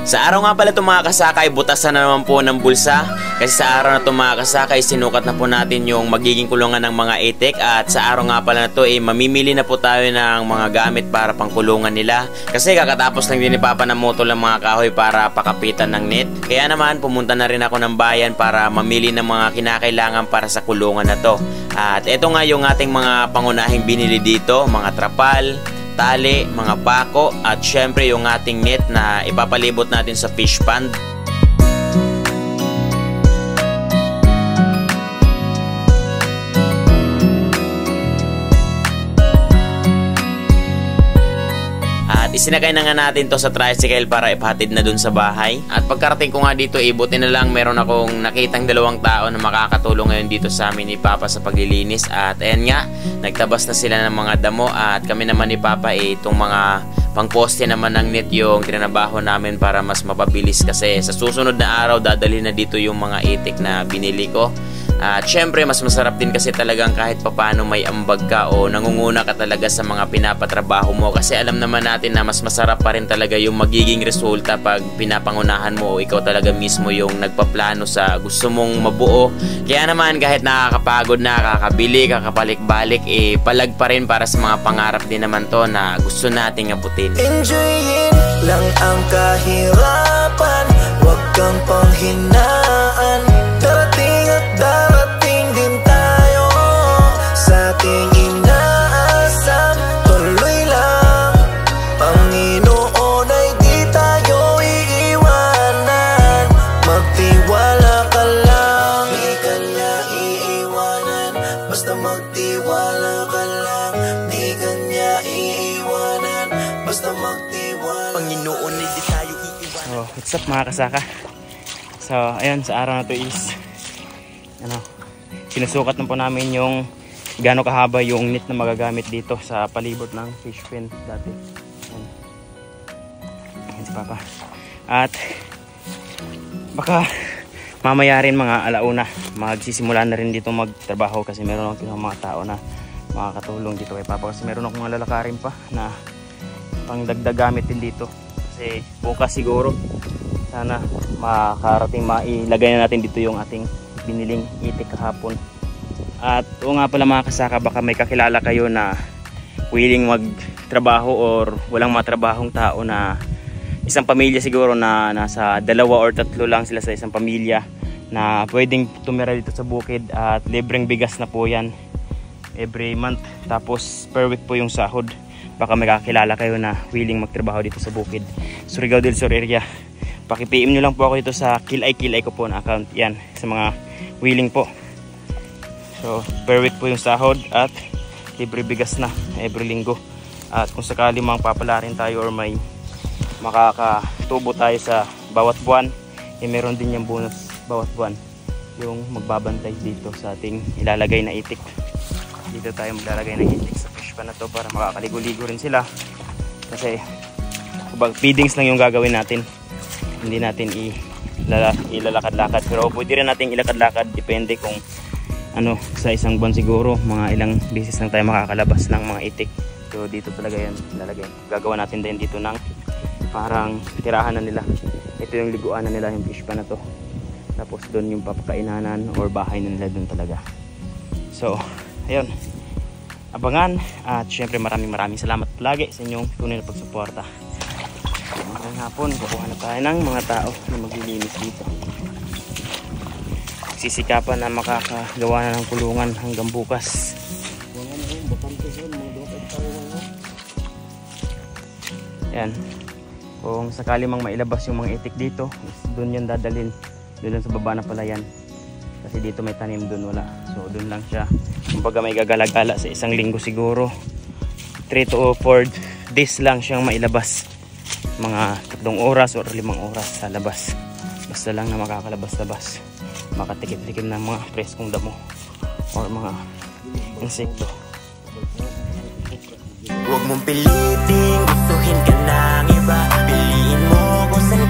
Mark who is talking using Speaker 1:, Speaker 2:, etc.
Speaker 1: Sa araw nga pala itong mga kasakay, butasan na naman po ng bulsa. Kasi sa araw na itong mga kasakay, sinukat na po natin yung magiging kulungan ng mga itik. At sa araw nga pala na ito, mamimili na po tayo ng mga gamit para pangkulungan nila. Kasi kakatapos lang din ni Papa ng moto ng mga kahoy para pakapitan ng net. Kaya naman, pumunta na rin ako ng bayan para mamili ng mga kinakailangan para sa kulungan na to. At ito nga yung ating mga pangunahing binili dito, mga trapal, tali, mga pako, at syempre yung ating net na ipapalibot natin sa fish pond. At isinakay na nga natin to sa tricycle para ipahatid na dun sa bahay. At pagkarating ko nga dito, buti na lang meron akong nakitang dalawang tao na makakatulong ngayon dito sa amin ni Papa sa paglilinis. At ayan nga, nagtabas na sila ng mga damo at kami naman ni Papa itong mga pangposte naman ng net yung trinabaho namin para mas mapabilis kasi sa susunod na araw dadalhin na dito yung mga itik na binili ko. At syempre mas masarap din kasi talagang kahit papano may ambag ka o nangunguna ka talaga sa mga pinapatrabaho mo kasi alam naman natin na mas masarap pa rin talaga yung magiging resulta pag pinapangunahan mo o ikaw talaga mismo yung nagpaplano sa gusto mong mabuo. Kaya naman kahit nakakapagod na, kakabili, kakapalik-balik, palag pa rin para sa mga pangarap din naman to na gusto nating abutin.
Speaker 2: Enjoyin lang ang kahirapan, huwag kang panghinaan. Darating at darating din tayo sa ating inaasam. Tuloy lang, Panginoon ay di tayo iiwanan. Magtiwala ka lang, di ka niya iiwanan. Basta magtiwala ka lang, di ka niya iiwanan. Basta magtiwala. Panginoon ay di tayo iiwanan.
Speaker 3: Oh, what's up mga kasaka? So, ayun, sa araw na to is sinusukat na po namin yung gaano kahaba yung net na magagamit dito sa palibot ng fish pen dati. Ayan si Papa. At baka mamaya rin mga alauna magsisimula na rin dito magtrabaho kasi meron akong mga tao na makakatulong dito kay Papa kasi meron akong mga lalakarin pa na pangdagdag gamit din dito kasi bukas siguro sana makarating mailagay na natin dito yung ating biniling itik kahapon. At o nga pala mga kasaka, baka may kakilala kayo na willing magtrabaho or walang matrabahong tao na isang pamilya siguro na nasa 2 or 3 lang sila sa isang pamilya na pwedeng tumira dito sa bukid at libreng bigas na po yan every month, tapos per week po yung sahod. Baka may kakilala kayo na willing magtrabaho dito sa bukid, Surigao del Sur area. Paki-PM nyo lang po ako dito sa kilay ko po na account yan sa mga willing po. So per week po yung sahod at libre bigas na every linggo. At kung sakali mang papalarin tayo or may makakatubo tayo sa bawat buwan, meron din yung bonus bawat buwan yung magbabantay dito sa ating ilalagay na itik. Dito tayo maglalagay ng itik sa fish pan na to para makakaligo-ligo rin sila kasi feedings lang yung gagawin natin, hindi natin ilalakad-lakad. Pero pwede rin natin ilakad-lakad, depende kung sa isang buwan siguro mga ilang beses lang tayo makakalabas ng mga itik. So dito talaga yan ilalagay. Gagawa natin din dito ng parang tirahan na nila. Ito yung liguan na nila, yung fish pan na to. Tapos doon yung papakainanan or bahay na nila doon talaga. So ayun, abangan. At syempre maraming salamat palagi sa inyong tunay na pagsuporta. Ngayong hapon, kukuha na tayo ng mga tao na maglilinis dito. Sisikapan na makakagawa na ng kulungan hanggang bukas. Yan. Kung sakali mang mailabas yung mga itik dito, doon yan dadalhin. Doon sa baba na pala yan. Kasi dito may tanim, doon wala. So doon lang siya. Kumbaga may gagala-gala sa isang linggo siguro. 3 to 4 days lang siyang mailabas. Mga 3 oras o 5 oras sa labas. Basta lang na makakalabas-labas, makatikip-tikip ng mga preskong damo or mga insekto.
Speaker 2: Huwag mong pilitin, gustuhin ka ng iba. Piliin mo kung saan